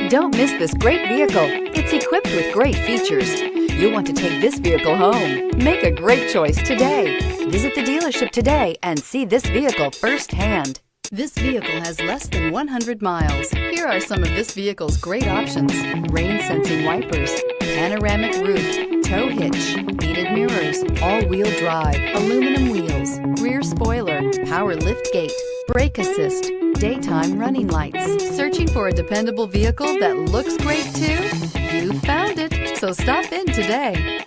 Don't miss this great vehicle. It's equipped with great features. You'll want to take this vehicle home. Make a great choice today. Visit the dealership today and see this vehicle firsthand. This vehicle has less than 100 miles. Here are some of this vehicle's great options: rain sensing wipers, panoramic roof, tow hitch, heated mirrors, all-wheel drive, aluminum wheels, rear spoiler, power liftgate, brake assist, daytime running lights. Searching for a dependable vehicle that looks great too? You found it, so stop in today.